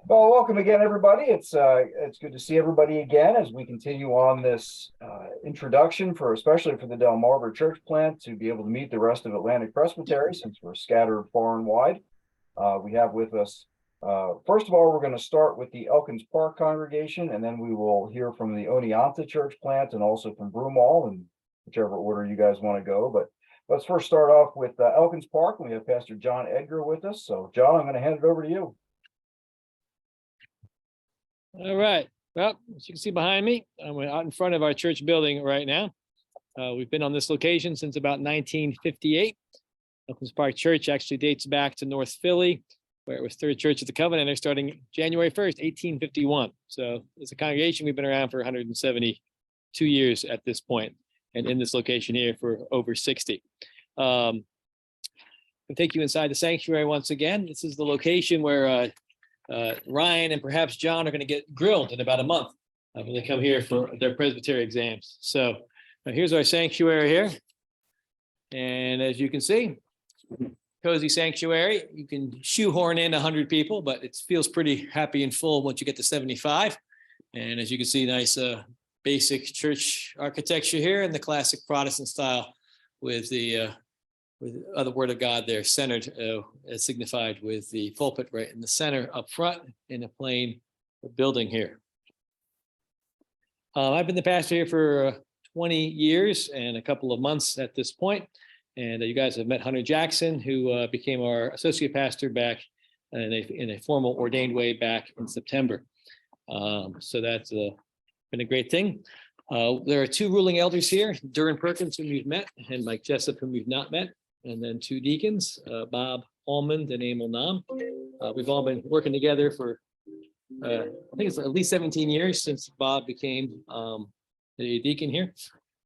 Well, welcome again, everybody. It's good to see everybody again as we continue on this introduction especially for the Delmarva church plant to be able to meet the rest of Atlantic Presbytery since we're scattered far and wide. We have with us, first of all, we're going to start with the Elkins Park congregation, and then we will hear from the Oneonta church plant and also from Broomall, in whichever order you guys want to go. But let's first start off with Elkins Park. We have Pastor John Edgar with us. So, John, I'm going to hand it over to you. All right. Well, as you can see behind me, I'm out in front of our church building right now. We've been on this location since about 1958. Elkins Park Church actually dates back to North Philly, where it was Third Church of the Covenant, starting January 1st, 1851. So as a congregation, we've been around for 172 years at this point, and in this location here for over 60. I'll take you inside the sanctuary once again. This is the location where Ryan and perhaps John are going to get grilled in about a month when they come here for their presbytery exams. So here's our sanctuary here. And as you can see, cozy sanctuary. You can shoehorn in 100 people, but it feels pretty happy and full once you get to 75. And as you can see, nice basic church architecture here in the classic Protestant style with the Word of God there centered, as signified with the pulpit right in the center up front in a plain building here. I've been the pastor here for 20 years and a couple of months at this point. And you guys have met Hunter Jackson, who became our associate pastor back in a formal ordained way back in September. So that's been a great thing. There are two ruling elders here, Duran Perkins, whom we've met, and Mike Jessup, whom we've not met. And then two deacons, Bob Almond and Emil Nam. We've all been working together for, I think it's at least 17 years since Bob became a deacon here,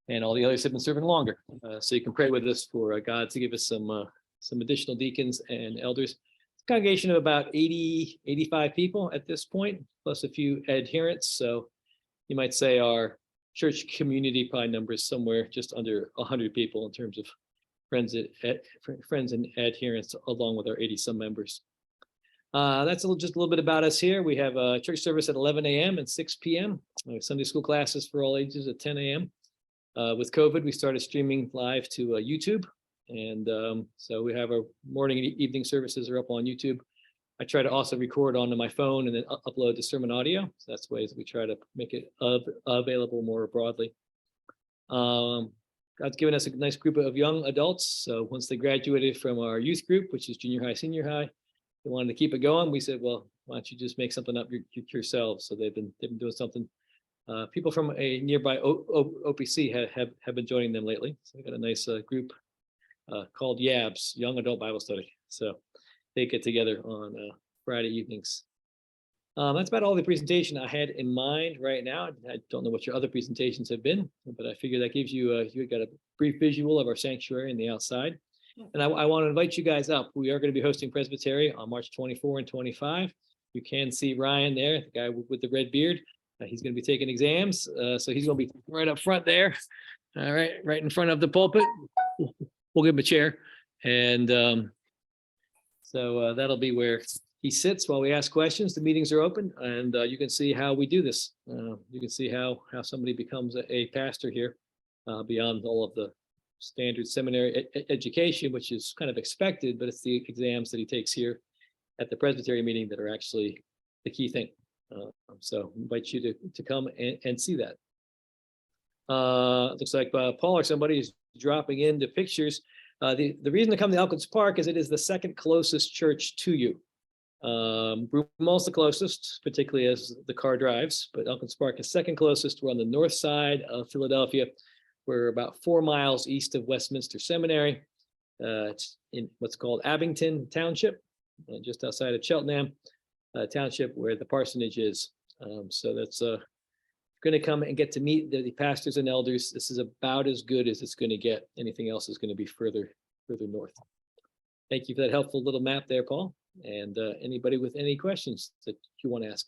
and all the others have been serving longer. So you can pray with us for God to give us some additional deacons and elders. It's a congregation of about 80, 85 people at this point, plus a few adherents. So you might say our church community probably numbers somewhere just under 100 people in terms of friends and adherents, along with our 80 some members. That's just a little bit about us here. We have a church service at 11 a.m. and 6 p.m. We have Sunday school classes for all ages at 10 a.m. With COVID, we started streaming live to YouTube. And so we have our morning and evening services are up on YouTube. I try to also record onto my phone and then upload the sermon audio. So that's ways we try to make it available more broadly. God's given us a nice group of young adults. So once they graduated from our youth group, which is junior high, senior high, they wanted to keep it going. We said, well, why don't you just make something up yourselves? So they've been doing something. People from a nearby OPC have been joining them lately. So we got a nice group called YABS, Young Adult Bible Study. So they get together on Friday evenings. That's about all the presentation I had in mind right now. I don't know what your other presentations have been, but I figure that gives you, you got a brief visual of our sanctuary and the outside. And I want to invite you guys up. We are going to be hosting Presbytery on March 24 and 25. You can see Ryan there, the guy with the red beard. He's going to be taking exams. So he's going to be right up front there. All right, right in front of the pulpit. We'll give him a chair. And so that'll be where he sits while we ask questions. The meetings are open, and you can see how we do this. You can see how somebody becomes a pastor here beyond all of the standard seminary education, which is kind of expected, but it's the exams that he takes here at the Presbytery meeting that are actually the key thing. So I invite you to come and see that. Looks like Paul or somebody is dropping into pictures. The reason to come to Elkins Park is it is the second closest church to you. Broomall's the closest, particularly as the car drives, but Elkins Park is second closest. We're on the north side of Philadelphia. We're about 4 miles east of Westminster Seminary. It's in what's called Abington Township, just outside of Cheltenham Township, where the parsonage is. So that's going to come and get to meet the pastors and elders. This is about as good as it's going to get. Anything else is going to be further north. Thank you for that helpful little map there, Paul. And anybody with any questions that you want to ask?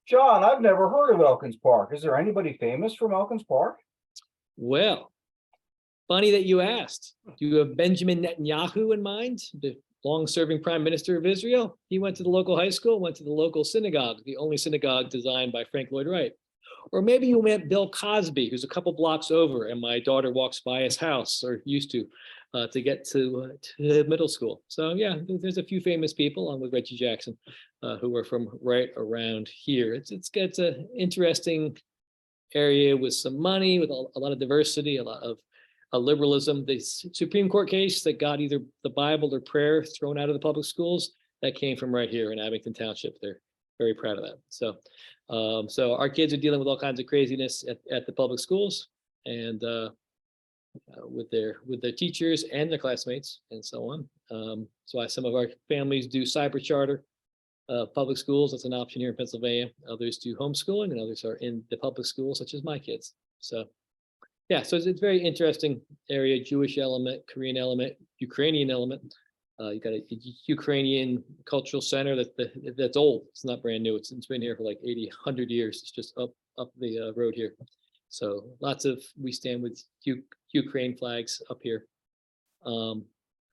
John, I've never heard of Elkins Park. Is there anybody famous from Elkins Park? Well, funny that you asked. Do you have Benjamin Netanyahu in mind, the long-serving prime minister of Israel? He went to the local high school, went to the local synagogue, the only synagogue designed by Frank Lloyd Wright. Or maybe you met Bill Cosby, who's a couple blocks over, and my daughter walks by his house, or used to get to middle school. So yeah, there's a few famous people, along with Reggie Jackson, who are from right around here. It's an interesting area with some money, with a lot of diversity, a lot of liberalism. The Supreme Court case that got either the Bible or prayer thrown out of the public schools, that came from right here in Abington Township. They're very proud of that. So our kids are dealing with all kinds of craziness at the public schools, and with their teachers and their classmates and so on. That's why some of our families do cyber charter public schools. That's an option here in Pennsylvania. Others do homeschooling, and others are in the public schools, such as my kids. So yeah, so it's a very interesting area. Jewish element, Korean element, Ukrainian element. You got a Ukrainian cultural center that's old. It's not brand new. It's been here for like 80, 100 years. It's just up the road here. So lots of, we stand with Ukraine flags up here.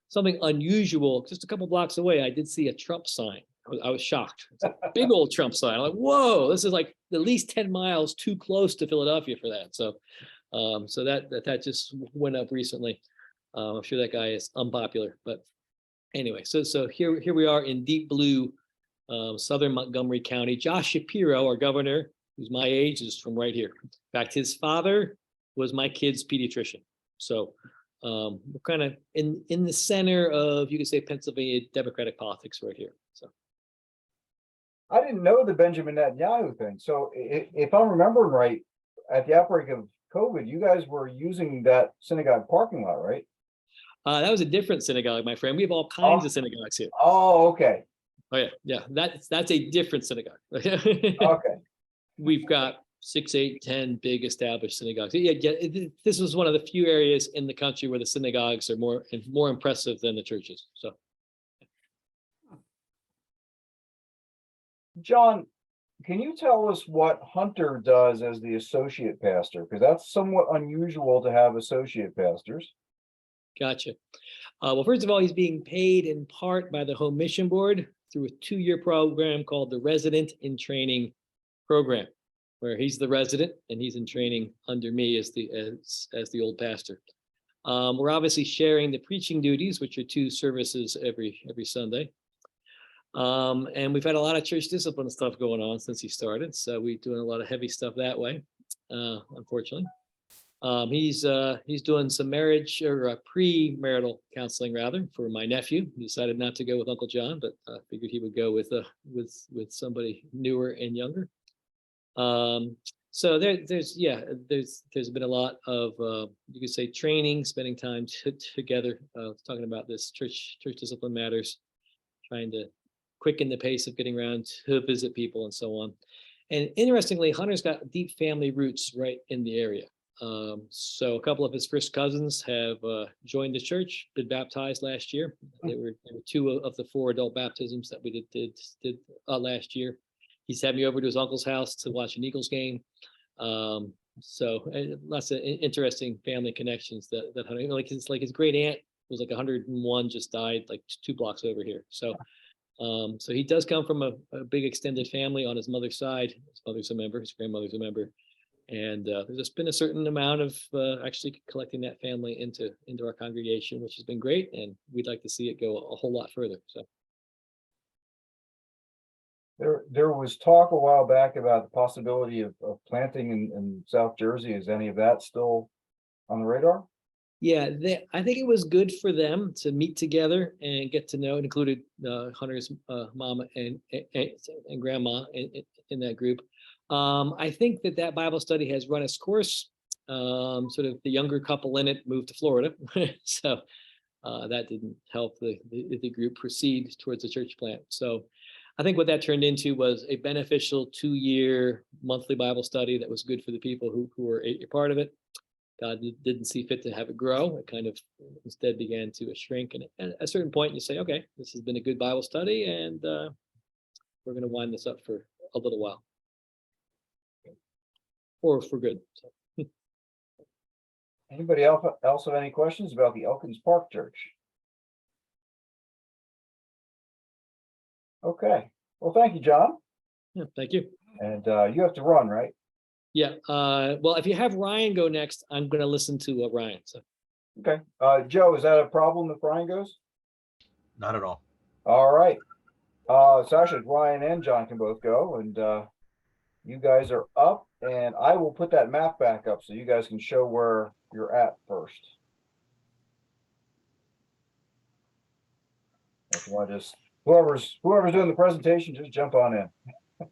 Something unusual, just a couple blocks away, I did see a Trump sign. I was shocked. It's a big old Trump sign. I'm like, whoa, this is like at least 10 miles too close to Philadelphia for that. So so that just went up recently. I'm sure that guy is unpopular, but anyway, so here we are in deep blue, southern Montgomery County. Josh Shapiro, our governor, who's my age, is from right here. In fact, his father was my kid's pediatrician. So we're kind of in the center of, you could say, Pennsylvania Democratic politics right here. So I didn't know the Benjamin Netanyahu thing. So if I'm remembering right, at the outbreak of COVID, you guys were using that synagogue parking lot, right? That was a different synagogue, my friend. We have all kinds of synagogues here. Oh, okay. Oh yeah. That's a different synagogue. Okay. We've got 6, 8, 10 big established synagogues. Yeah. This was one of the few areas in the country where the synagogues are more impressive than the churches. So, John, can you tell us what Hunter does as the associate pastor? Because that's somewhat unusual to have associate pastors. Gotcha. Well, first of all, he's being paid in part by the Home Mission Board through a 2-year program called the Resident in Training Program, where he's the resident and he's in training under me as the old pastor. We're obviously sharing the preaching duties, which are 2 services every Sunday. And we've had a lot of church discipline stuff going on since he started. So we're doing a lot of heavy stuff that way, unfortunately. He's doing some marriage or pre-marital counseling rather for my nephew. He decided not to go with Uncle John, but figured he would go with somebody newer and younger. So there's been a lot of you could say training, spending time together, talking about this church discipline matters, trying to quicken the pace of getting around to visit people and so on. And interestingly, Hunter's got deep family roots right in the area. So a couple of his first cousins have joined the church, been baptized last year. There were 2 of the 4 adult baptisms that we did last year. He's had me over to his uncle's house to watch an Eagles game. So lots of interesting family connections that Hunter, like his great aunt was like 101, just died like 2 blocks over here. So so he does come from a big extended family on his mother's side. His mother's a member, his grandmother's a member. And there's just been a certain amount of actually collecting that family into our congregation, which has been great. And we'd like to see it go a whole lot further. So There was talk a while back about the possibility of planting in South Jersey. Is any of that still on the radar? Yeah, I think it was good for them to meet together and get to know. It included Hunter's mama and grandma in that group. I think that Bible study has run its course. Sort of the younger couple in it moved to Florida, so that didn't help the group proceed towards the church plant. So I think what that turned into was a beneficial 2-year monthly Bible study that was good for the people who were a part of it. God didn't see fit to have it grow. It kind of instead began to shrink. And at a certain point, you say, okay, this has been a good Bible study, and we're going to wind this up for a little while. Or for good. So. Anybody else have any questions about the Elkins Park Church? Okay, well, thank you, John. Yeah, thank you. And you have to run, right? Yeah. Well, if you have Ryan go next, I'm going to listen to Ryan. So. Okay. Joe, is that a problem if Ryan goes? Not at all. All right. So actually, Ryan and John can both go, and you guys are up, and I will put that map back up so you guys can show where you're at first. If you want to just whoever's doing the presentation, just jump on in. All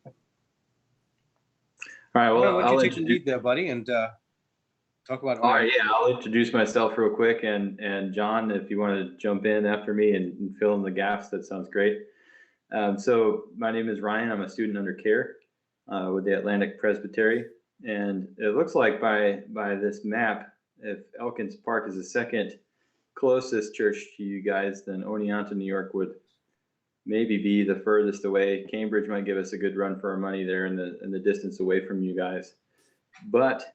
right. Well, Why don't I'll you take the lead there, buddy, and talk about. all right. Yeah, I'll introduce myself real quick, and John, if you want to jump in after me and fill in the gaps, that sounds great. So my name is Ryan. I'm a student under care with the Atlantic Presbytery, and it looks like by this map, if Elkins Park is the second closest church to you guys, then Oneonta, New York would maybe be the furthest away. Cambridge might give us a good run for our money there in the distance away from you guys. But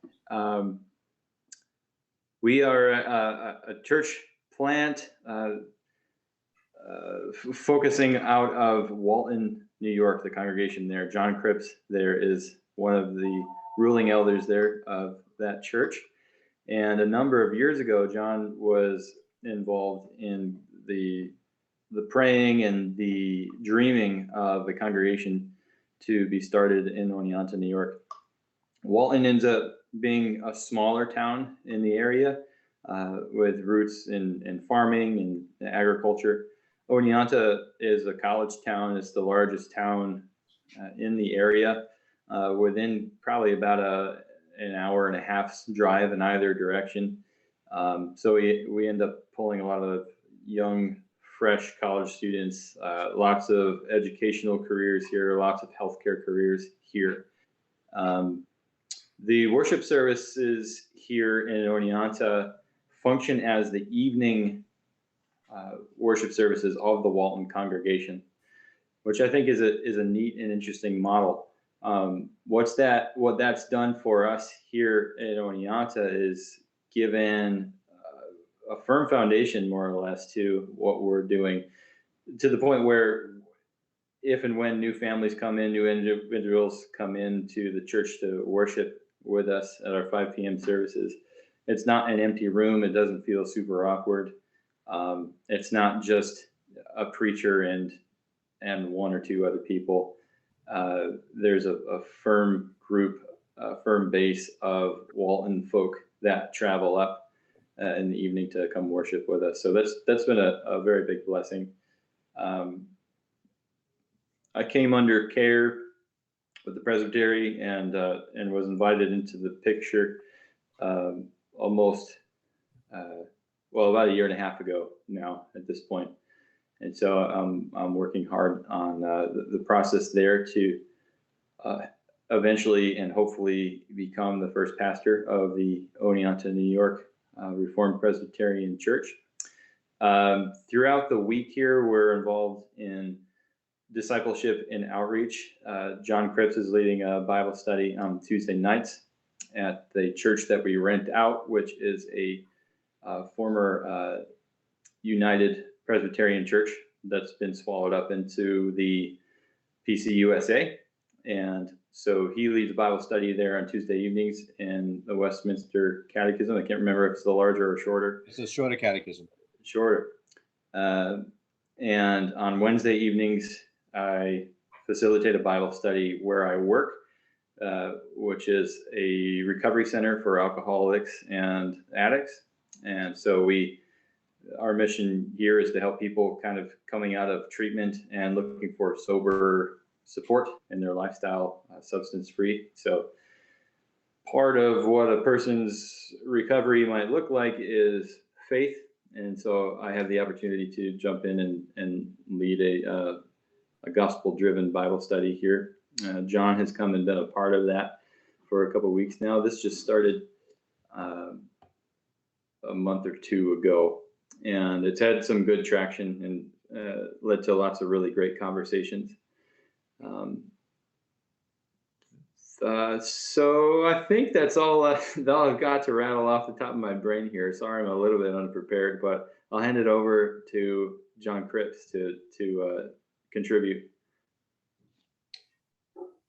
we are a church plant focusing out of Walton, New York, the congregation there. John Cripps there is one of the ruling elders there of that church. And a number of years ago, John was involved in the praying and the dreaming of the congregation to be started in Oneonta, New York. Walton ends up being a smaller town in the area with roots in farming and agriculture. Oneonta is a college town. It's the largest town in the area, within probably about an hour and a half's drive in either direction. So we end up pulling a lot of young, fresh college students, lots of educational careers here, lots of healthcare careers here. The worship services here in Oneonta function as the evening worship services of the Walton congregation, which I think is a neat and interesting model. What that's done for us here at Oneonta is given a firm foundation, more or less, to what we're doing, to the point where if and when new families come in, new individuals come into the church to worship with us at our 5 p.m. services, it's not an empty room. It doesn't feel super awkward. It's not just a preacher and one or two other people. There's a firm group, a firm base of Walton folk that travel up in the evening to come worship with us. So that's been a very big blessing. I came under care with the presbytery and was invited into the picture almost about a year and a half ago now at this point. And so I'm working hard on the process there to eventually and hopefully become the first pastor of the Oneonta, New York Reformed Presbyterian Church. Throughout the week here, we're involved in discipleship and outreach. John Cripps is leading a Bible study on Tuesday nights at the church that we rent out, which is a former United Presbyterian Church that's been swallowed up into the PCUSA. And so he leads a Bible study there on Tuesday evenings in the Westminster Catechism. I can't remember if it's the larger or shorter. It's a shorter catechism. Shorter. And on Wednesday evenings, I facilitate a Bible study where I work, which is a recovery center for alcoholics and addicts. And so our mission here is to help people kind of coming out of treatment and looking for sober support in their lifestyle, substance free. So part of what a person's recovery might look like is faith. And so I have the opportunity to jump in and lead a gospel driven Bible study here. John has come and been a part of that for a couple of weeks now. This just started a month or two ago, and it's had some good traction and led to lots of really great conversations. So I think that's all, that all I've got to rattle off the top of my brain here. Sorry, I'm a little bit unprepared, but I'll hand it over to John Cripps to contribute.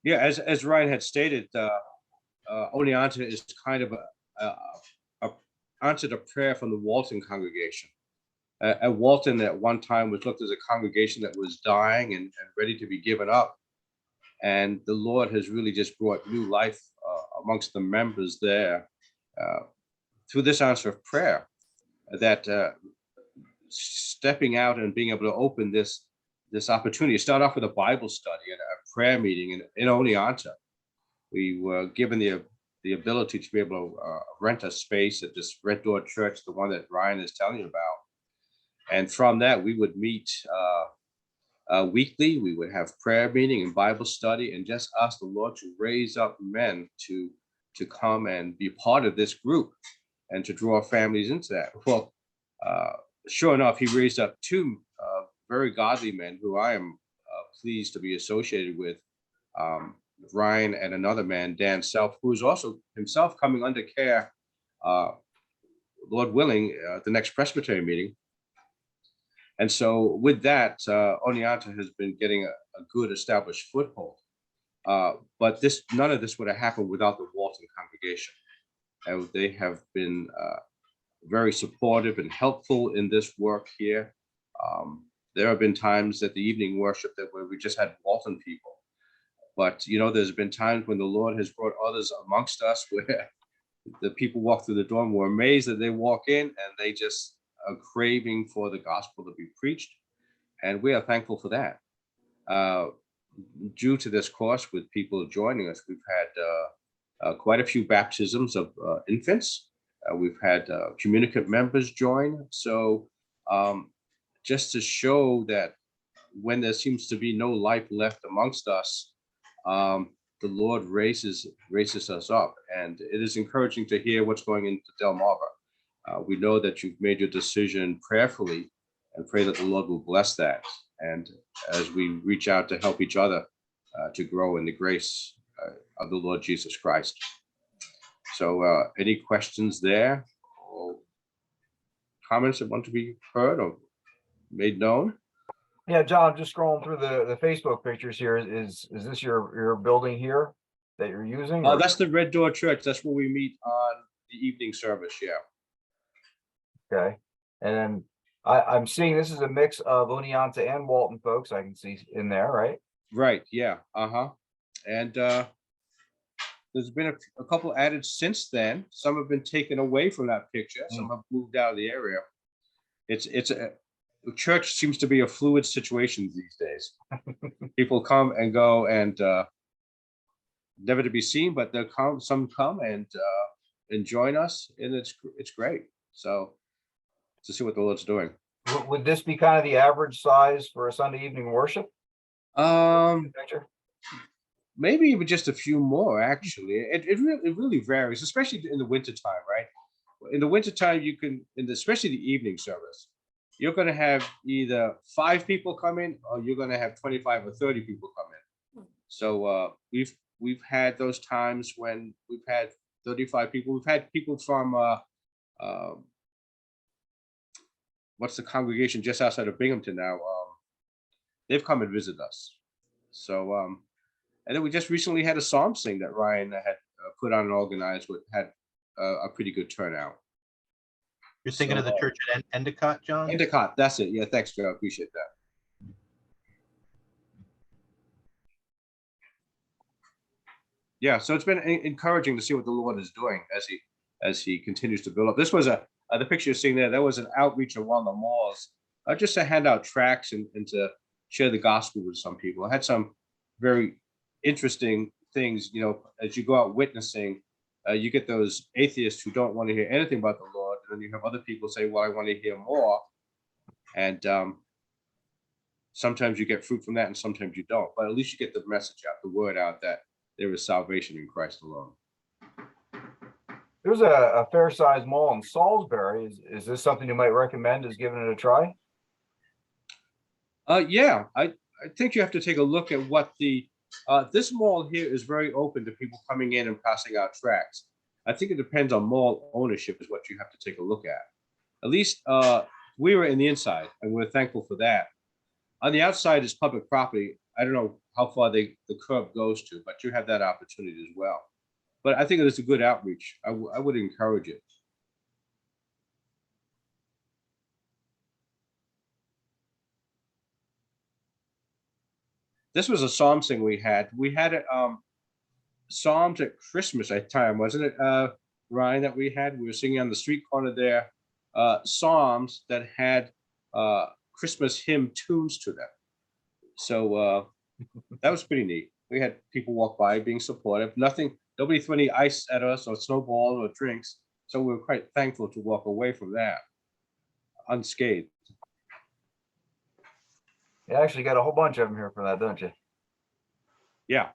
Yeah, as Ryan had stated, Oneonta is kind of a answered a prayer from the Walton congregation. At Walton, at one time, was looked as a congregation that was dying and ready to be given up. And the Lord has really just brought new life amongst the members there through this answer of prayer, that stepping out and being able to open this opportunity. Start off with a Bible study and a prayer meeting in Oneonta. We were given the ability to be able to rent a space at this Red Door Church, the one that Ryan is telling you about. And from that, we would meet weekly. We would have prayer meeting and Bible study, and just ask the Lord to raise up men to come and be part of this group and to draw families into that. Well, sure enough, he raised up two very godly men who I am pleased to be associated with, Ryan and another man, Dan Self, who is also himself coming under care, Lord willing, the next Presbytery meeting. And so with that, Oneonta has been getting a good established foothold. But none of this would have happened without the Walton congregation. They have been very supportive and helpful in this work here. There have been times at the evening worship where we just had Walton people. But, there's been times when the Lord has brought others amongst us where the people walk through the door and we're amazed that they walk in and they just are craving for the gospel to be preached. And we are thankful for that. Due to this course, with people joining us, we've had quite a few baptisms of infants. We've had communicant members join. So just to show that when there seems to be no life left amongst us, the Lord raises us up. And it is encouraging to hear what's going into Delmarva. We know that you've made your decision prayerfully, and pray that the Lord will bless that. And as we reach out to help each other to grow in the grace of the Lord Jesus Christ. So any questions there, or comments that want to be heard or made known? Yeah, John, just scrolling through the Facebook pictures here. Is this your building here that you're using? That's the Red Door Church. That's where we meet on the evening service. Yeah. Okay. And then I'm seeing this is a mix of Oneonta and Walton folks. I can see in there, right? Right. Yeah. And there's been a couple added since then. Some have been taken away from that picture. Some have moved out of the area. The church seems to be a fluid situation these days. People come and go, and never to be seen, but some come and join us, and it's great. So to see what the Lord's doing. Would this be kind of the average size for a Sunday evening worship? Maybe even just a few more, actually. It really varies, especially in the wintertime, right? In the wintertime, especially the evening service, you're going to have either 5 people come in, or you're going to have 25 or 30 people come in. So we've had those times when we've had 35 people. We've had people from what's the congregation just outside of Binghamton now? They've come and visited us. So and then we just recently had a psalm sing that Ryan had put on and organized, with had a pretty good turnout. You're thinking of the church at Endicott, John? Endicott, that's it. Yeah, thanks, Joe. I appreciate that. Yeah, so it's been encouraging to see what the Lord is doing as he continues to build up. This was the picture you're seeing there. That was an outreach of one of the malls, just to hand out tracts and to share the gospel with some people. I had some very interesting things. As you go out witnessing, you get those atheists who don't want to hear anything about the Lord, and then you have other people say, "Well, I want to hear more." And sometimes you get fruit from that, and sometimes you don't. But at least you get the message out, the word out, that there is salvation in Christ alone. There's a fair-sized mall in Salisbury. Is this something you might recommend as giving it a try? Yeah, I think you have to take a look at what the This mall here is very open to people coming in and passing out tracts. I think it depends on mall ownership is what you have to take a look at. At least we were in the inside, and we're thankful for that. On the outside is public property. I don't know how far the curb goes to, but you have that opportunity as well. But I think it is a good outreach. I would encourage it. This was a Psalms thing we had. We had it Psalms at Christmas at time, wasn't it, Ryan, that we had? We were singing on the street corner there, Psalms that had Christmas hymn tunes to them. So that was pretty neat. We had people walk by being supportive. Nobody threw any ice at us or snowballs or drinks. So we were quite thankful to walk away from that unscathed. You actually got a whole bunch of them here for that, don't you? Yeah.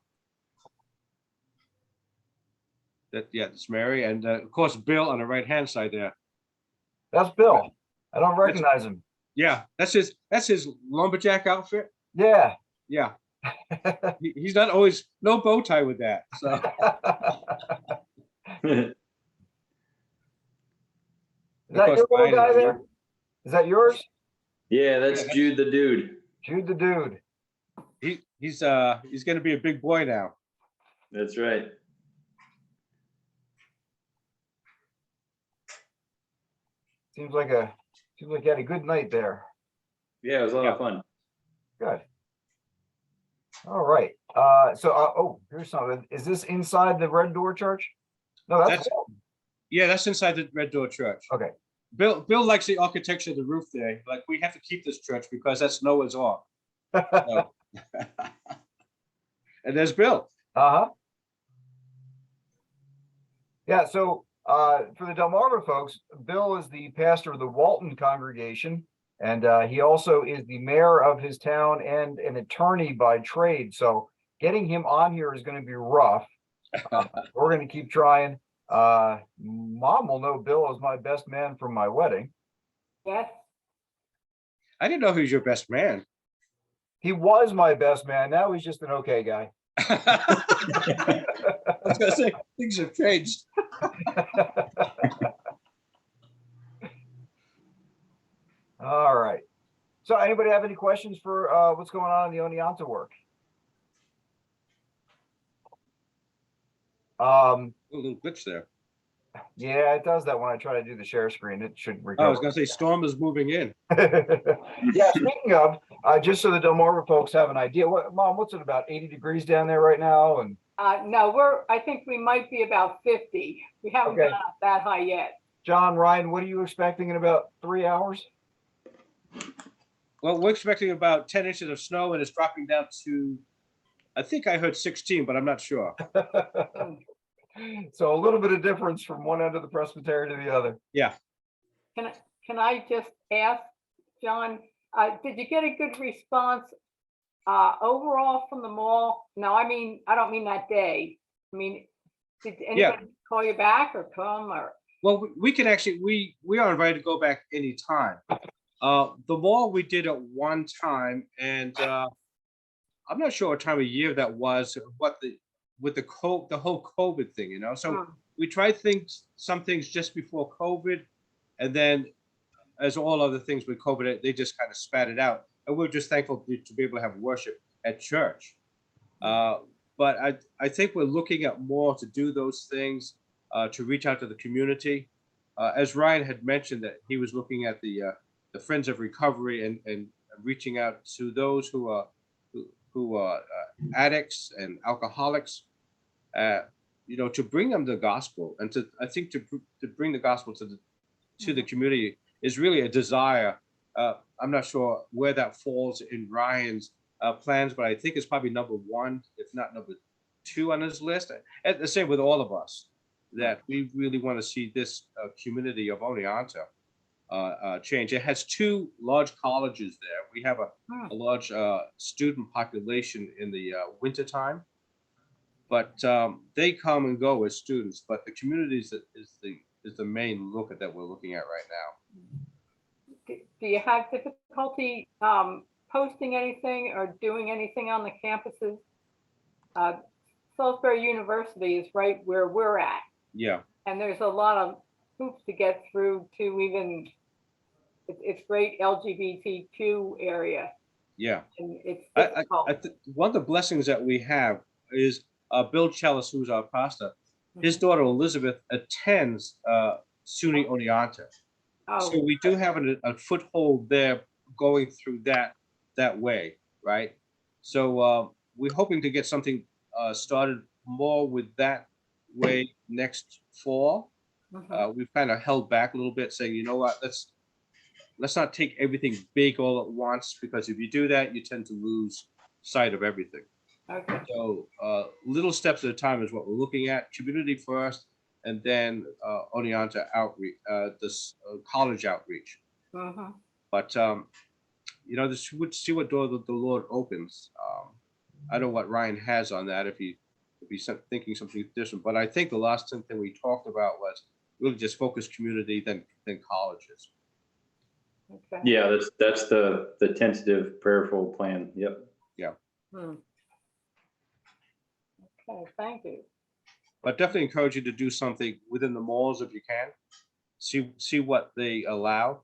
It's Mary, and of course Bill on the right-hand side there. That's Bill. I don't recognize him. Yeah, that's his lumberjack outfit. Yeah. Yeah. He's not always no bow tie with that. So Is that your little guy there? Is that yours? Yeah, that's Jude the dude. Jude the dude. He's going to be a big boy now. That's right. Seems like you had a good night there. Yeah, it was a lot of fun. Good. All right. Oh, here's something. Is this inside the Red Door Church? No, that's that's inside the Red Door Church. okay. Bill likes the architecture of the roof there. Like, we have to keep this church because that's Noah's Ark. So. And there's Bill. Uh-huh. Yeah, so for the Delmarva folks, Bill is the pastor of the Walton congregation, and he also is the mayor of his town and an attorney by trade. So getting him on here is going to be rough. We're going to keep trying. Mom will know Bill as my best man from my wedding. Yes. I didn't know he was your best man. He was my best man. Now he's just an okay guy. I was going to say, things have changed. All right. So anybody have any questions for what's going on in the Oneonta work? A little glitch there. Yeah, it does that when I try to do the share screen. It should recover. I was going to say, Storm is moving in. Yeah, speaking of, just so the Delmarva folks have an idea, Mom, what's it, about 80 degrees down there right now? And No, I think we might be about 50. We haven't Okay. gone up that high yet. John, Ryan, what are you expecting in about 3 hours? Well, we're expecting about 10 inches of snow, and it's dropping down to, I think I heard 16, but I'm not sure. So a little bit of difference from one end of the presbytery to the other. Yeah. Can I just ask, John, did you get a good response overall from the mall? No, I mean, I don't mean that day. I mean, did anybody call you back or come or? Well, we can actually, we are invited to go back anytime. The mall we did at one time, and I'm not sure what time of year that was, with the whole COVID thing, you know. So we tried some things just before COVID, and then as all other things with COVID, they just kind of spat it out. And we're just thankful to be able to have worship at church. But I think we're looking at more to do those things, to reach out to the community. As Ryan had mentioned, that he was looking at the Friends of Recovery and reaching out to those who are addicts and alcoholics, you know, to bring them the gospel, and I think to bring the gospel to the community is really a desire. I'm not sure where that falls in Ryan's plans, but I think it's probably number one, if not number two on his list. And the same with all of us, that we really want to see this community of Oneonta change. It has two large colleges there. We have a large student population in the wintertime, but they come and go as students. But the community is the main look at that we're looking at right now. Do you have difficulty posting anything or doing anything on the campuses? Salisbury University is right where we're at. Yeah, And there's a lot of hoops to get through to even, it's great LGBTQ area. yeah. And it's I difficult. one of the blessings that we have is Bill Chellis, who's our pastor. His Mhm. daughter Elizabeth attends SUNY Oneonta. So Oh, we do have a foothold there going through that way, right? So we're hoping to get something started more with that way next fall. mhm. We've kind of held back a little bit, saying, you know what, let's not take everything big all at once, because if you do that, you tend to lose sight of everything. Okay. So little steps at a time is what we're looking at. Community first, and then Oneonta outreach, this college outreach. Mhm. But this would see what door the Lord opens. I don't know what Ryan has on that, if he's thinking something different. But I think the last thing we talked about was really just focus community, then colleges. Okay. Yeah, that's the tentative prayerful plan. Yep. Hmm. Okay, thank you. But definitely encourage you to do something within the malls if you can. See what they allow.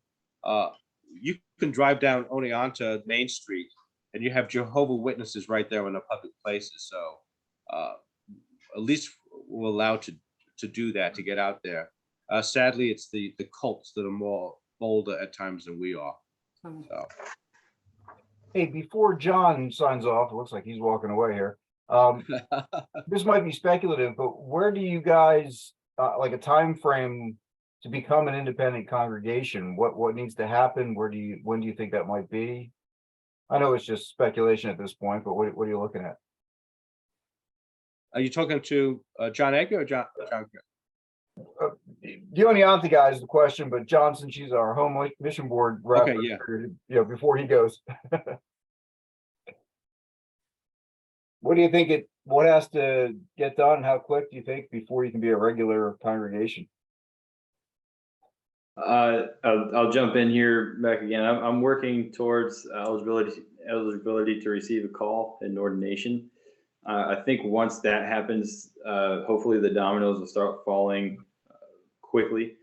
You can drive down Oneonta Main Street, and you have Jehovah Witnesses right there in the public places. So at least we're allowed to do that, to get out there. Sadly, it's the cults that are more bolder at times than we are. Hmm. So Hey, before John signs off, it looks like he's walking away here. This might be speculative, but where do you guys like a time frame to become an independent congregation? What needs to happen? When do you think that might be? I know it's just speculation at this point, but what are you looking at? are you talking to John Edgar or John? The Oneonta guy is the question, but John, since she's our home mission board rep, Okay, yeah. Before he goes. What do you think what has to get done? How quick do you think before you can be a regular congregation? I'll jump in here back again. I'm working towards eligibility to receive a call in ordination. I think once that happens, hopefully the dominoes will start falling quickly.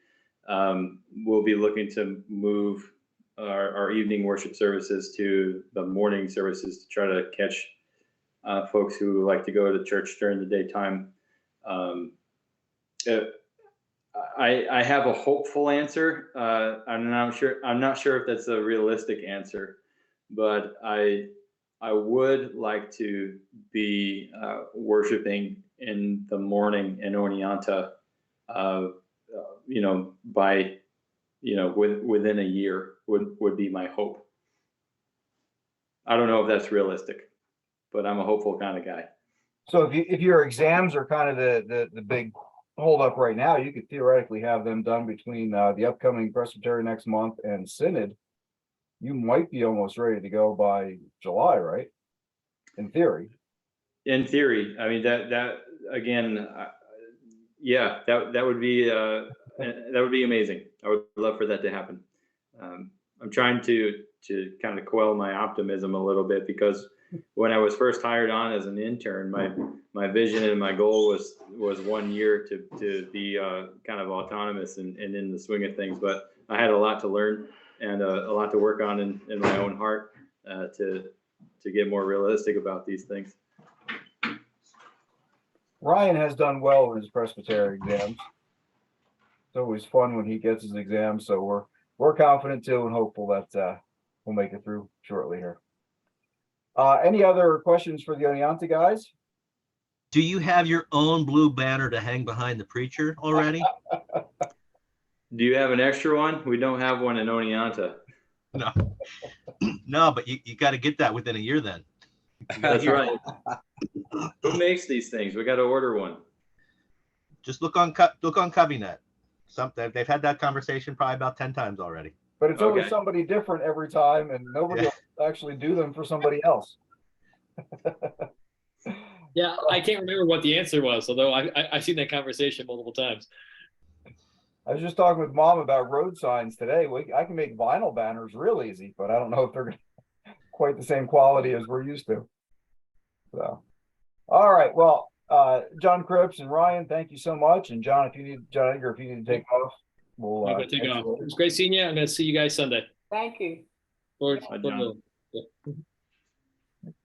We'll be looking to move our evening worship services to the morning services to try to catch folks who like to go to church during the daytime. I have a hopeful answer. I'm not sure if that's a realistic answer, but I would like to be worshiping in the morning in Oneonta, by within a year would be my hope. I don't know if that's realistic, but I'm a hopeful kind of guy. So if your exams are kind of the big hold up right now, you could theoretically have them done between the upcoming presbytery next month and synod. You might be almost ready to go by July, right? In theory. In theory, I mean that again, yeah, that would be amazing. I would love for that to happen. I'm trying to kind of quell my optimism a little bit, because when I was first hired on as an intern, my vision and my goal was 1 year to be kind of autonomous and in the swing of things. But I had a lot to learn and a lot to work on in my own heart to get more realistic about these things. Ryan has done well in his presbytery exams. It's always fun when he gets his exams, so we're confident too and hopeful that we'll make it through shortly here. Any other questions for the Oneonta guys? Do you have your own blue banner to hang behind the preacher already? Do you have an extra one? We don't have one in Oneonta. No. No, but you got to get that within a year then. That's right. Who makes these things? We got to order one. Just look on Covynet. They've had that conversation probably about 10 times already. But it's always Okay. somebody different every time, and nobody will actually do them for somebody else. Yeah, I can't remember what the answer was, although I've seen that conversation multiple times. I was just talking with Mom about road signs today. I can make vinyl banners real easy, but I don't know if they're quite the same quality as we're used to. So, All right. Well, John Cripps and Ryan, thank you so much. And John, John Edgar, if you need to take off, we'll I'm gonna take off. It was great seeing you. I'm gonna see you guys Sunday. Thank you. Bye, John.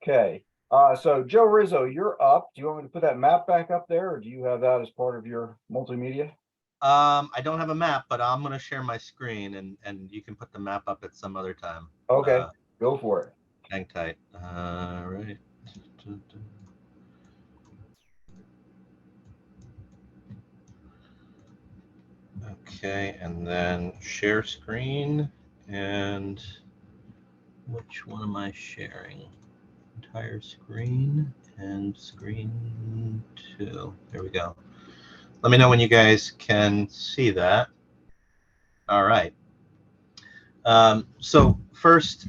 Okay. So Joe Rizzo, you're up. Do you want me to put that map back up there, or do you have that as part of your multimedia? I don't have a map, but I'm going to share my screen and you can put the map up at some other time. Okay, go for it. Hang tight. Right. Okay, and then share screen. And which one am I sharing? Entire screen and screen 2. There we go. Let me know when you guys can see that. All right. So first,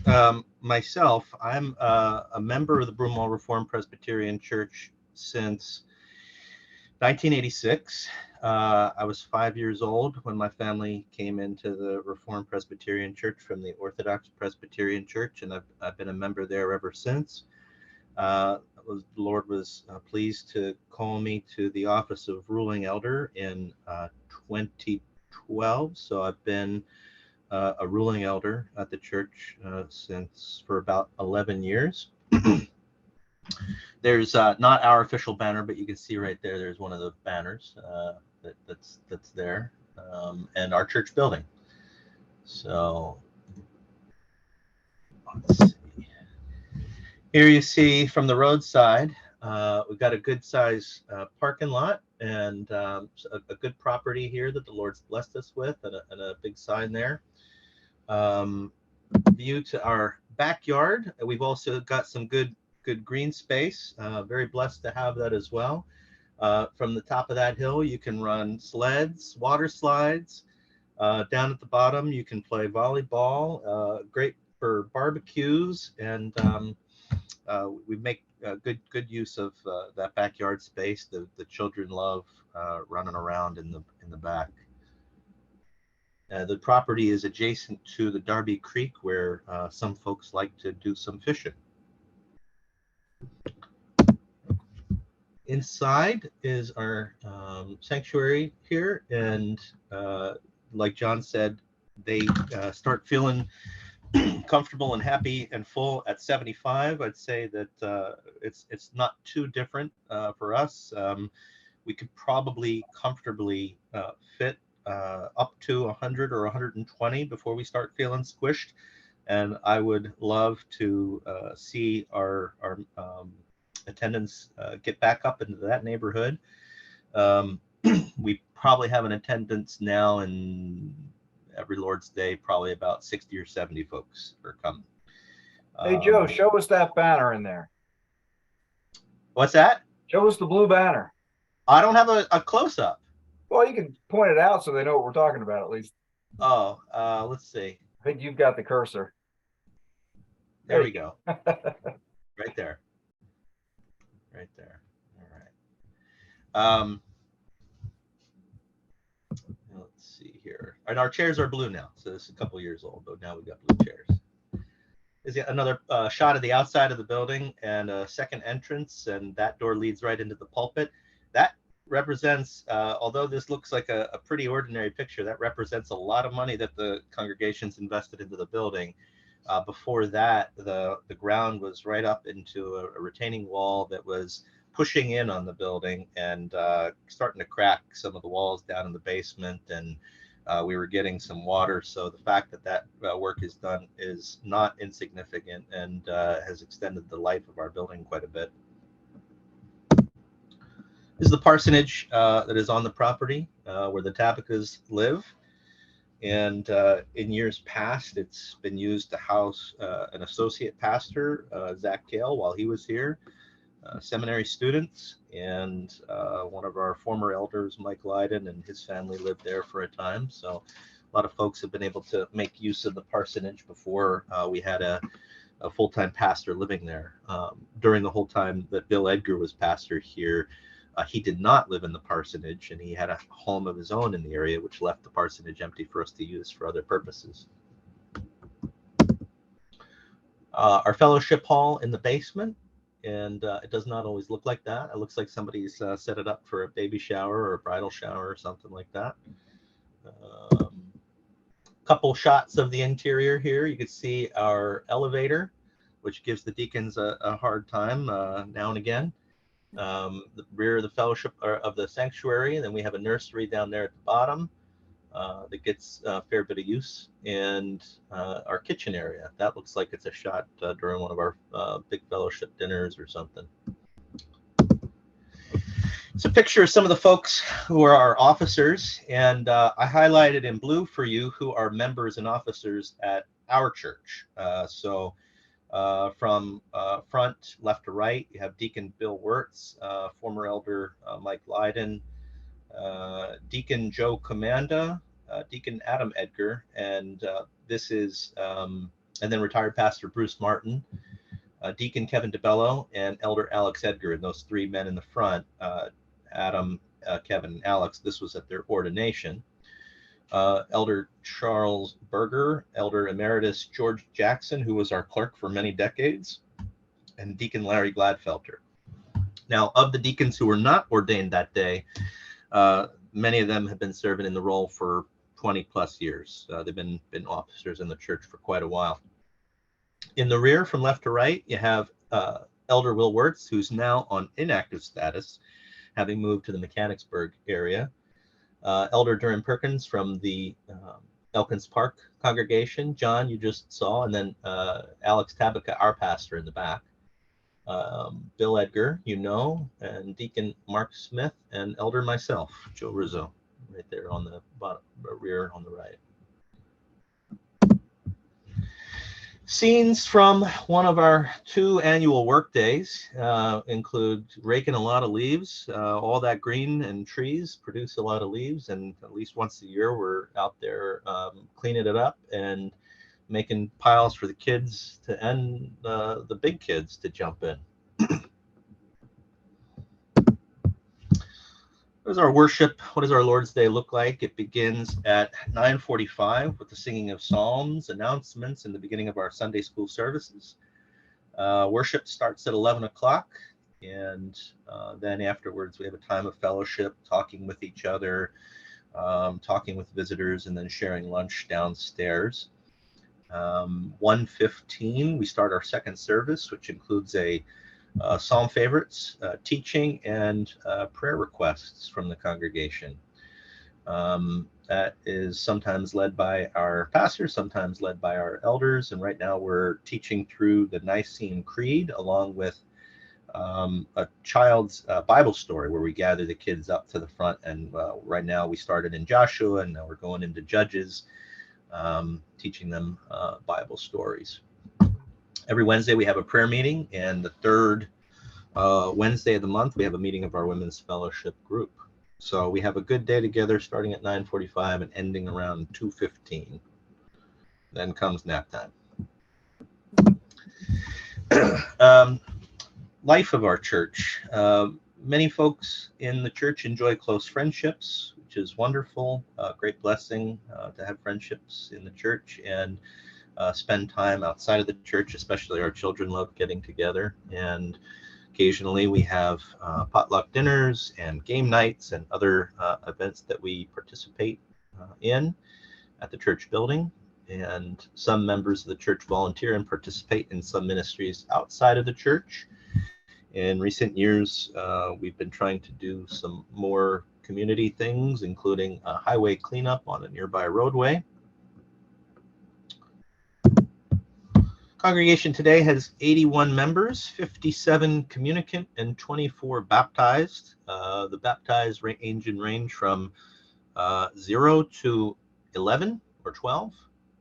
myself, I'm a member of the Broomall Reformed Presbyterian Church since 1986. I was 5 years old when my family came into the Reformed Presbyterian Church from the Orthodox Presbyterian Church, and I've been a member there ever since. The Lord was pleased to call me to the office of ruling elder in 2012. So I've been a ruling elder at the church for about 11 years. There's not our official banner, but you can see right there, there's one of the banners that's there, and our church building. So let's see. Here you see from the roadside, we've got a good size parking lot and a good property here that the Lord's blessed us with, and a big sign there. View to our backyard. We've also got some good green space. Very blessed to have that as well. From the top of that hill, you can run sleds, water slides. Down at the bottom, you can play volleyball. Great for barbecues, and we make good use of that backyard space. The children love running around in the back. The property is adjacent to the Darby Creek, where some folks like to do some fishing. Inside is our sanctuary here, and like John said, they start feeling comfortable and happy and full at 75. I'd say that it's not too different for us. We could probably comfortably fit up to 100 or 120 before we start feeling squished. And I would love to see our attendance get back up into that neighborhood. We probably have an attendance now in every Lord's Day, probably about 60 or 70 folks are coming. Hey, Joe, show us that banner in there. What's that? Show us the blue banner. I don't have a close-up. Well, you can point it out so they know what we're talking about at least. Oh, let's see. I think you've got the cursor. There we go. Right there. Right there. All right. Let's see here. And our chairs are blue now. So this is a couple years old, but now we've got blue chairs. Is another shot of the outside of the building and a second entrance, and that door leads right into the pulpit. That represents, although this looks like a pretty ordinary picture, that represents a lot of money that the congregation's invested into the building. Before that, the ground was right up into a retaining wall that was pushing in on the building and starting to crack some of the walls down in the basement, and we were getting some water. So the fact that work is done is not insignificant and has extended the life of our building quite a bit. This is the parsonage that is on the property where the Tabacas live. And in years past, it's been used to house an associate pastor, Zach Kale, while he was here, seminary students, and one of our former elders, Mike Lydon, and his family lived there for a time. So a lot of folks have been able to make use of the parsonage before we had a full-time pastor living there. During the whole time that Bill Edgar was pastor here, he did not live in the parsonage, and he had a home of his own in the area, which left the parsonage empty for us to use for other purposes. Our fellowship hall in the basement and it does not always look like that. It looks like somebody's set it up for a baby shower or a bridal shower or something like that. Couple shots of the interior here. You can see our elevator, which gives the deacons a hard time now and again. The rear of the fellowship of the sanctuary, and then we have a nursery down there at the bottom that gets a fair bit of use, and our kitchen area. That looks like it's a shot during one of our big fellowship dinners or something. It's a picture of some of the folks who are our officers, and I highlighted in blue for you who are members and officers at our church. From front left to right, you have Deacon Bill Wirtz, former Elder Mike Lydon, Deacon Joe Commanda, Deacon Adam Edgar, and this is, and then retired Pastor Bruce Martin, Deacon Kevin DeBello, and Elder Alex Edgar, and those three men in the front, Adam, Kevin, and Alex. This was at their ordination. Elder Charles Berger, Elder Emeritus George Jackson, who was our clerk for many decades, and Deacon Larry Gladfelter. Now, of the deacons who were not ordained that day, many of them have been serving in the role for 20 plus years. They've been officers in the church for quite a while. In the rear, from left to right, you have Elder Will Wirtz, who's now on inactive status, having moved to the Mechanicsburg area. Elder Durham Perkins from the Elkins Park congregation, John, you just saw, and then Alex Tabaka, our pastor, in the back. Bill Edgar, you know, and Deacon Mark Smith, and Elder myself, Joe Rizzo, right there on the bottom, rear on the right. Scenes from one of our 2 annual work days include raking a lot of leaves. All that green and trees produce a lot of leaves, and at least once a year we're out there cleaning it up and making piles for the kids to and the big kids to jump in. What is our worship? What does our Lord's Day look like? It begins at 9:45 with the singing of psalms, announcements, and the beginning of our Sunday school services. Worship starts at 11 o'clock, and then afterwards we have a time of fellowship, talking with each other, talking with visitors, and then sharing lunch downstairs. 1:15, we start our second service, which includes a psalm favorites, teaching, and prayer requests from the congregation. That is sometimes led by our pastor, sometimes led by our elders, and right now we're teaching through the Nicene Creed along with a child's Bible story where we gather the kids up to the front, and right now we started in Joshua and now we're going into Judges, teaching them Bible stories. Every Wednesday we have a prayer meeting, and the third Wednesday of the month we have a meeting of our Women's Fellowship group. So we have a good day together starting at 9:45 and ending around 2:15. Then comes nap time. Life of our church. Many folks in the church enjoy close friendships, which is wonderful. Great blessing to have friendships in the church and spend time outside of the church. Especially our children love getting together, and occasionally we have potluck dinners and game nights and other events that we participate in at the church building. And some members of the church volunteer and participate in some ministries outside of the church. In recent years, we've been trying to do some more community things, including a highway cleanup on a nearby roadway. Congregation today has 81 members, 57 communicant, and 24 baptized. The baptized range from 0 to 11 or 12,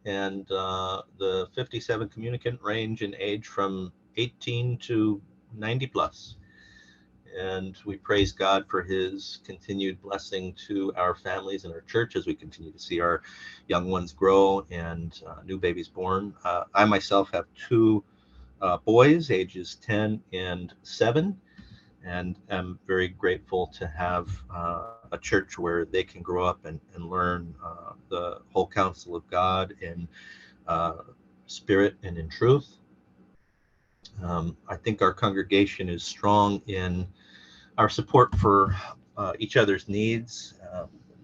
and the 57 communicant range in age from 18 to 90 plus. And we praise God for his continued blessing to our families and our church as we continue to see our young ones grow and new babies born. I myself have 2 boys, ages 10 and 7, and I'm very grateful to have a church where they can grow up and learn the whole counsel of God in spirit and in truth. I think our congregation is strong in our support for each other's needs.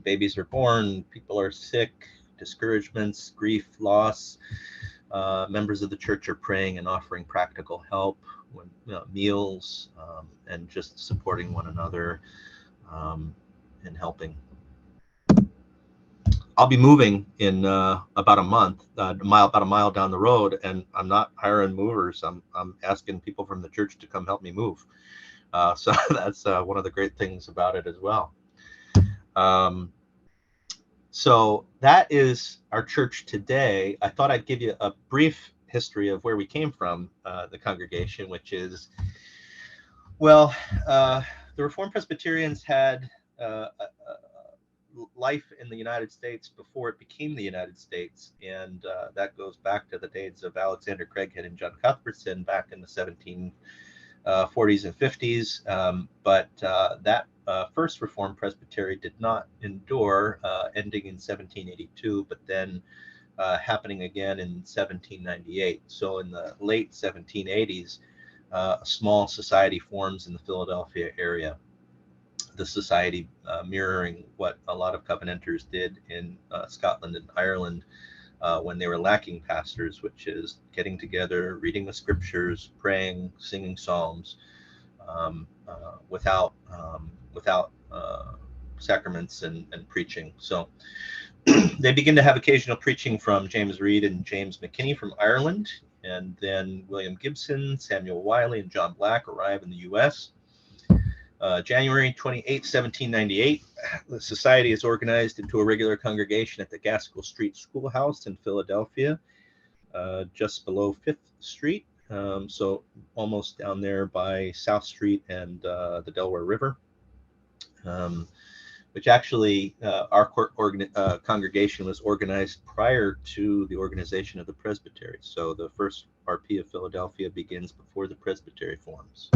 Babies are born, people are sick, discouragements, grief, loss. Members of the church are praying and offering practical help, when, meals, and just supporting one another and helping. I'll be moving in about a month, about a mile down the road, and I'm not hiring movers. I'm asking people from the church to come help me move. So that's one of the great things about it as well. So that is our church today. I thought I'd give you a brief history of where we came from, the congregation, which is, well, the Reformed Presbyterians had life in the United States before it became the United States, and that goes back to the days of Alexander Craighead and John Cuthbertson back in the 1740s and 50s. But that first Reformed Presbytery did not endure, ending in 1782, but then happening again in 1798. So in the late 1780s, a small society forms in the Philadelphia area. The society mirroring what a lot of Covenanters did in Scotland and Ireland when they were lacking pastors, which is getting together, reading the scriptures, praying, singing psalms, without sacraments and preaching. So they begin to have occasional preaching from James Reed and James McKinney from Ireland, and then William Gibson, Samuel Wiley, and John Black arrive in the U.S. January 28, 1798, the society is organized into a regular congregation at the Gaskell Street Schoolhouse in Philadelphia, just below 5th Street, so almost down there by South Street and the Delaware River, which actually our congregation was organized prior to the organization of the Presbytery. So the first RP of Philadelphia begins before the Presbytery forms.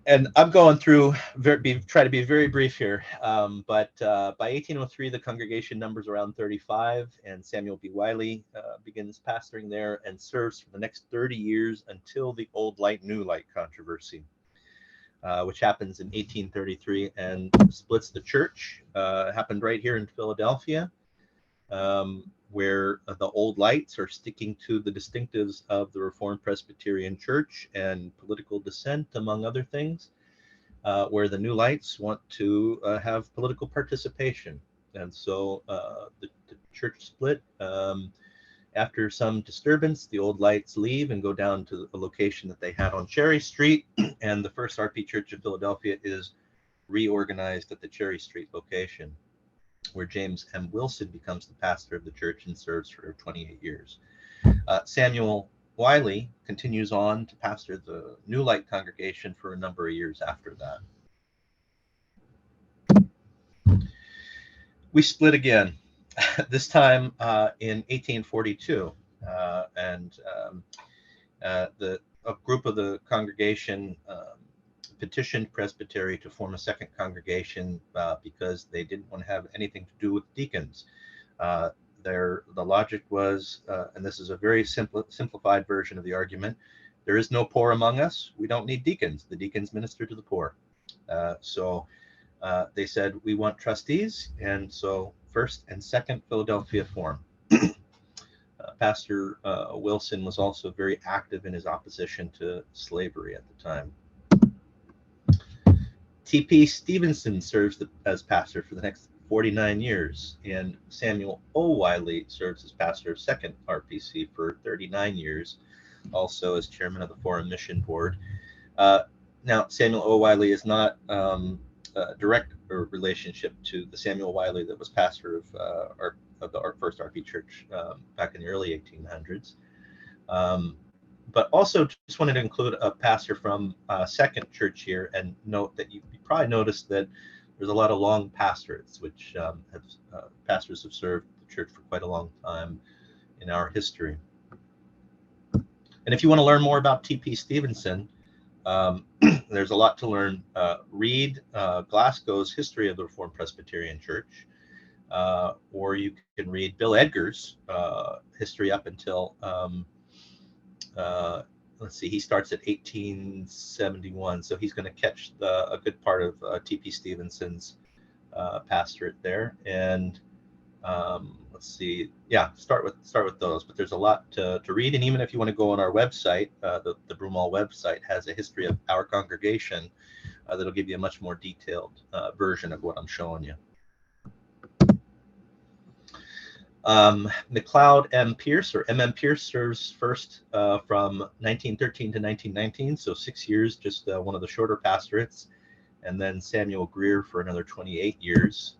And I'm going through, try to be very brief here, but by 1803, the congregation numbers around 35, and Samuel B. Wiley begins pastoring there and serves for the next 30 years until the Old Light, New Light controversy, which happens in 1833 and splits the church. Happened right here in Philadelphia, where the old lights are sticking to the distinctives of the Reformed Presbyterian Church and political dissent, among other things, where the new lights want to have political participation. And so the church split. After some disturbance, the old lights leave and go down to a location that they had on Cherry Street, and the First RP Church of Philadelphia is reorganized at the Cherry Street location, where James M. Wilson becomes the pastor of the church and serves for 28 years. Samuel Wiley continues on to pastor the New Light congregation for a number of years after that. We split again, this time in 1842, and a group of the congregation petitioned Presbytery to form a second congregation because they didn't want to have anything to do with deacons. The logic was, and this is a very simplified version of the argument, there is no poor among us. We don't need deacons. The deacons minister to the poor. So they said, we want trustees. And so First and Second Philadelphia form. Pastor Wilson was also very active in his opposition to slavery at the time. T.P. Stevenson serves as pastor for the next 49 years, and Samuel O. Wiley serves as pastor of Second RPC for 39 years, also as chairman of the Foreign Mission Board. Now, Samuel O. Wiley is not a direct relationship to the Samuel Wiley that was pastor of the First RP Church back in the early 1800s. But also just wanted to include a pastor from Second Church here, and note that you probably noticed that there's a lot of long pastorates, which pastors have served the church for quite a long time in our history. And if you want to learn more about T.P. Stevenson, there's a lot to learn. Read Glasgow's History of the Reformed Presbyterian Church, or you can read Bill Edgar's history up until let's see, he starts at 1871, so he's going to catch a good part of T.P. Stevenson's pastorate there. And let's see, yeah, start with those. But there's a lot to read, and even if you want to go on our website, the Broomall website has a history of our congregation that'll give you a much more detailed version of what I'm showing you. McLeod M. Pierce, or M.M. Pierce, serves first from 1913 to 1919, so 6 years, just one of the shorter pastorates. And then Samuel Greer for another 28 years.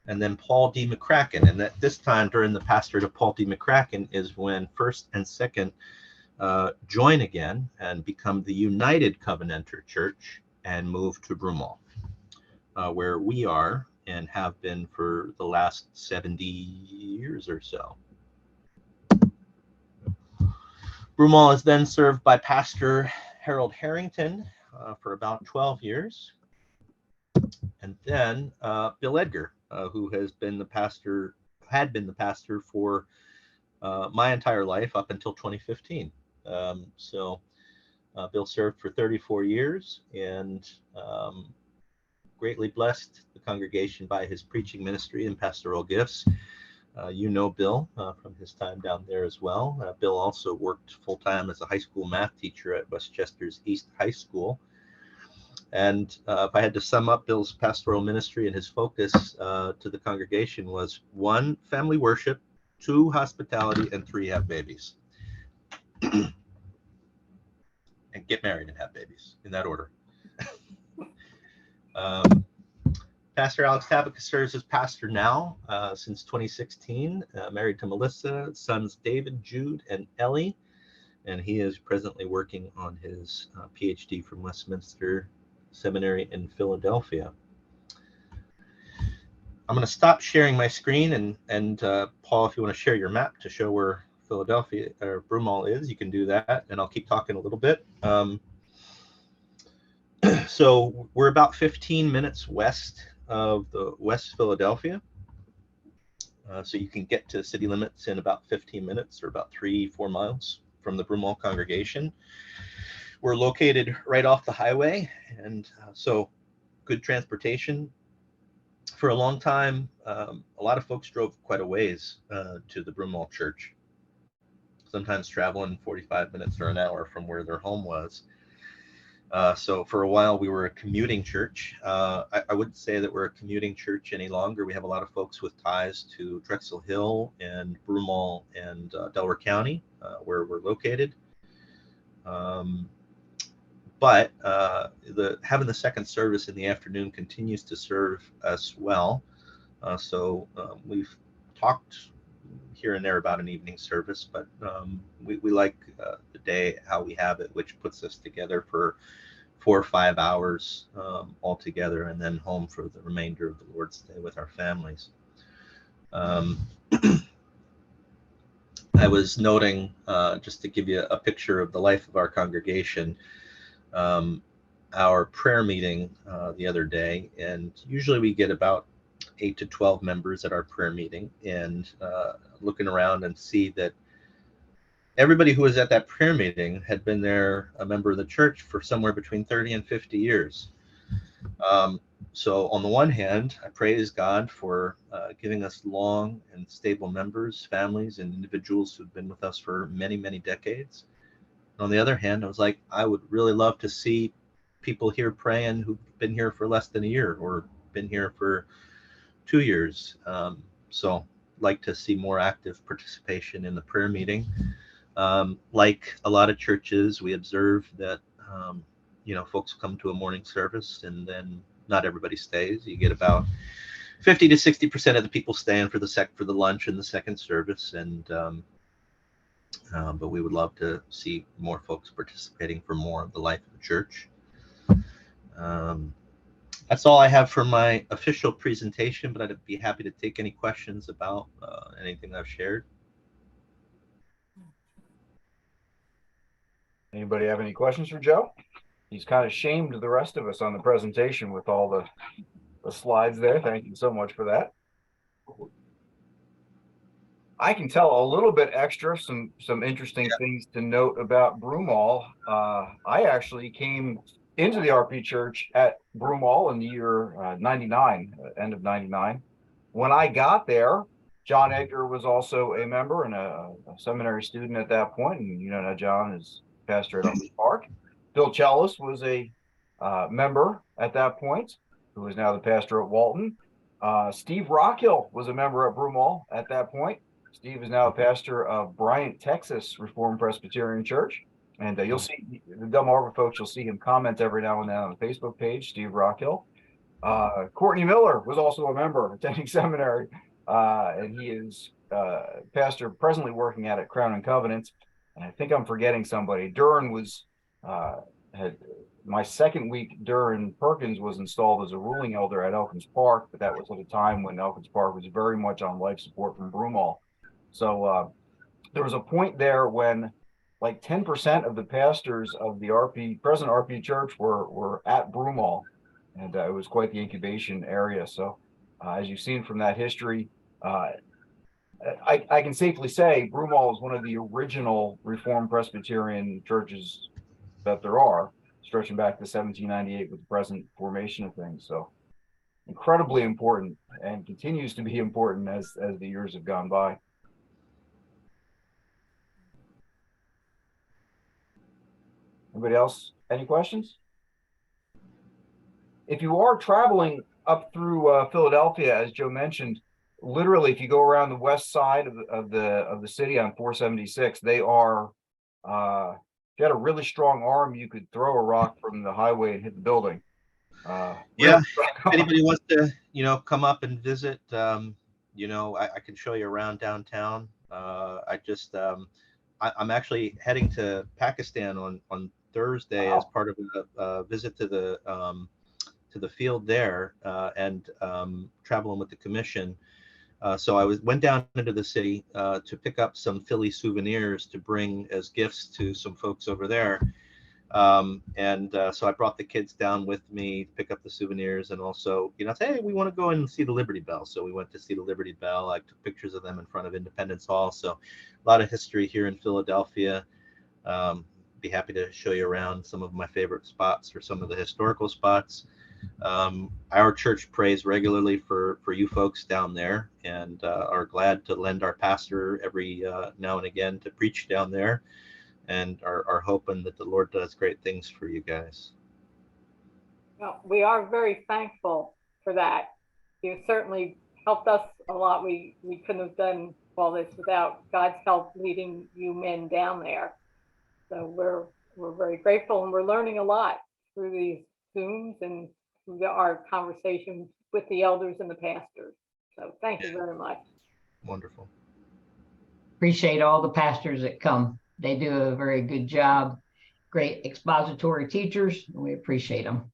And then Paul D. McCracken. And at this time, during the pastorate of Paul D. McCracken, is when first and second join again and become the United Covenanter Church and move to Broomall, where we are and have been for the last 70 years or so. Broomall is then served by Pastor Harold Harrington for about 12 years. And then Bill Edgar, who has been the pastor, had been the pastor for my entire life up until 2015. So Bill served for 34 years and greatly blessed the congregation by his preaching ministry and pastoral gifts. You know Bill from his time down there as well. Bill also worked full-time as a high school math teacher at Westchester's East High School. And if I had to sum up Bill's pastoral ministry and his focus to the congregation was 1, family worship, 2, hospitality, and 3, have babies. And get married and have babies, in that order. Pastor Alex Tabaka serves as pastor now since 2016, married to Melissa, sons David, Jude, and Ellie. And he is presently working on his PhD from Westminster Seminary in Philadelphia. I'm going to stop sharing my screen, and Paul, if you want to share your map to show where Philadelphia or Broomall is, you can do that, and I'll keep talking a little bit. So we're about 15 minutes west of the West Philadelphia. So you can get to city limits in about 15 minutes, or about 3-4 miles from the Broomall congregation. We're located right off the highway, and so good transportation. For a long time, a lot of folks drove quite a ways to the Broomall church, sometimes traveling 45 minutes or an hour from where their home was. So for a while, we were a commuting church. I wouldn't say that we're a commuting church any longer. We have a lot of folks with ties to Drexel Hill and Broomall and Delaware County, where we're located. But having the second service in the afternoon continues to serve us well. So we've talked here and there about an evening service, but we like the day how we have it, which puts us together for 4 or 5 hours all together, and then home for the remainder of the Lord's Day with our families. I was noting, just to give you a picture of the life of our congregation, our prayer meeting the other day, and usually we get about 8 to 12 members at our prayer meeting, and looking around and see that everybody who was at that prayer meeting had been there, a member of the church, for somewhere between 30 and 50 years. So on the one hand, I praise God for giving us long and stable members, families, and individuals who've been with us for many, many decades. On the other hand, I was like, I would really love to see people here praying who've been here for less than a year or been here for 2 years. So like to see more active participation in the prayer meeting. Like a lot of churches, we observe that, folks come to a morning service and then not everybody stays. You get about 50 to 60% of the people staying for the lunch and the second service. And but we would love to see more folks participating for more of the life of the church. That's all I have for my official presentation, but I'd be happy to take any questions about anything I've shared. Anybody have any questions for Joe? He's kind of shamed the rest of us on the presentation with all the slides there. Thank you so much for that. I can tell a little bit extra, some interesting things to note about Broomall. I actually came into the RP church at Broomall in the year 99, end of 99. When I got there, John Edgar was also a member and a seminary student at that point. And you know, now John is pastor at Elkins Park. Bill Chellis was a member at that point, who is now the pastor at Walton. Steve Rockhill was a member at Broomall at that point. Steve is now a pastor of Bryant, Texas Reformed Presbyterian Church. And you'll see the Delmarva folks, you'll see him comment every now and then on the Facebook page, Steve Rockhill. Courtney Miller was also a member attending seminary, and he is pastor presently working at Crown and Covenant. And I think I'm forgetting somebody. Duran was, had my second week, Duran Perkins was installed as a ruling elder at Elkins Park, but that was at a time when Elkins Park was very much on life support from Broomall. So there was a point there when like 10% of the pastors of the present RP church were at Broomall, and it was quite the incubation area. So as you've seen from that history, I can safely say Broomall is one of the original Reformed Presbyterian churches that there are, stretching back to 1798 with the present formation of things. So incredibly important, and continues to be important as the years have gone by. Anybody else? Any questions? If you are traveling up through Philadelphia, as Joe mentioned, literally, if you go around the west side of the city on 476, they are. If you had a really strong arm, you could throw a rock from the highway and hit the building. Yeah, if anybody wants to, come up and visit, I can show you around downtown. I'm actually heading to Pakistan on Thursday as part of a visit to the field there, and traveling with the commission. So I went down into the city to pick up some Philly souvenirs to bring as gifts to some folks over there. So I brought the kids down with me to pick up the souvenirs, and also, say, hey, we want to go and see the Liberty Bell. So we went to see the Liberty Bell. I took pictures of them in front of Independence Hall. So a lot of history here in Philadelphia. Be happy to show you around some of my favorite spots or some of the historical spots. Our church prays regularly for you folks down there, and are glad to lend our pastor every now and again to preach down there, and are hoping that the Lord does great things for you guys. Well, we are very thankful for that. You certainly helped us a lot. We couldn't have done all this without God's help leading you men down there. So we're very grateful, and we're learning a lot through these Zooms and through our conversations with the elders and the pastors. So thank you very much. Wonderful. Appreciate all the pastors that come. They do a very good job. Great expository teachers, and we appreciate them.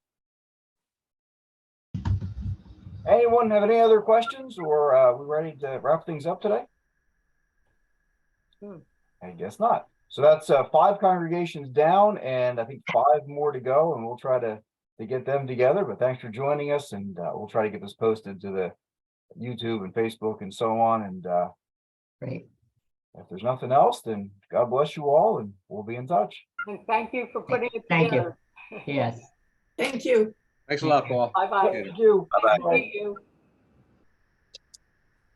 Anyone have any other questions, or are we ready to wrap things up today? I guess not. So that's 5 congregations down, and I think 5 more to go, and we'll try to get them together. But thanks for joining us, and we'll try to get this posted to the YouTube and Facebook and so on. And Great. If there's nothing else, then God bless you all, and we'll be in touch. And thank you for putting it Thank together. you. Yes. Thank you. Thanks a lot, Paul. Bye-bye. Thank you. Bye-bye. Thank you.